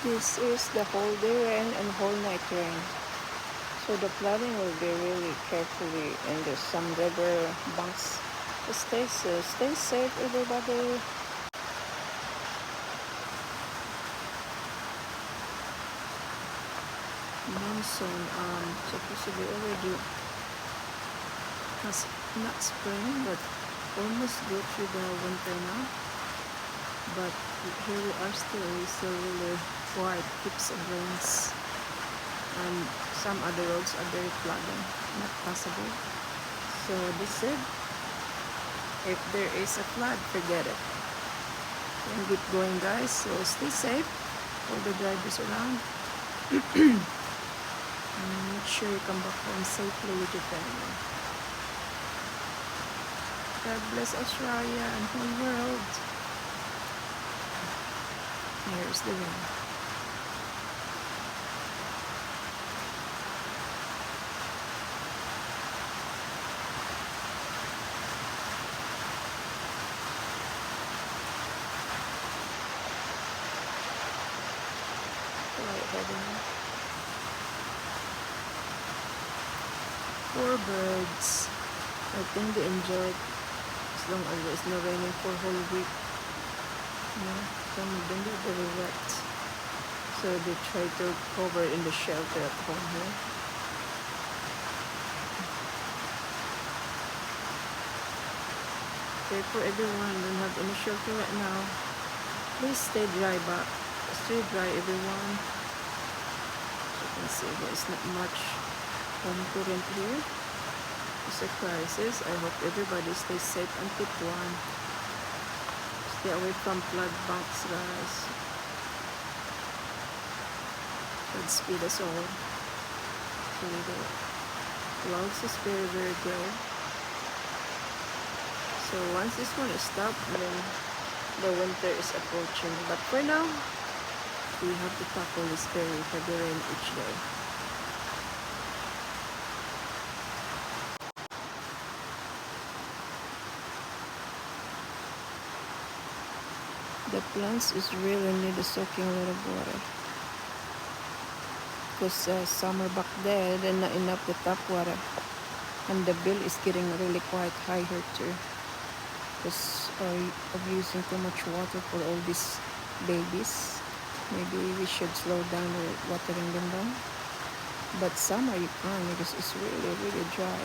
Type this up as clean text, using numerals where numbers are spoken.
This is the whole day rain and whole night rain. So the planning will be really carefully and there's some regular banks. Stay safe everybody. Monsoon supposed to be already has not spring but almost go through the winter now. But here we are still really white, keeps of rains. And some other roads are very flooding, not possible. So they said if there is a flood, forget it. And keep going guys, so stay safe, all the drivers around. And make sure you come back home safely with your family. God bless Australia and whole world. Here's the rain. Poor birds. I think they enjoy it as long as there's no raining for a whole week. Some of them are very wet. So they try to cover in the shelter at home here. Okay, for everyone who don't have any shelter right now, please stay dry, but stay dry everyone. As you can see, there's not much home current here. It's a crisis. I hope everybody stays safe and keep warm. Stay away from flood banks, guys. God speed us all. So the clouds is very, very gray. So once this one is stopped, then the winter is approaching. But for now, we have to tackle this very heavy rain each day. The plants is really need a soaking a lot of water. Because summer back there, then not enough the tap water. And the bill is getting really quite high here too. Because of using too much water for all these babies. Maybe we should slow down the watering them down. But summer you can't because it's really, really dry.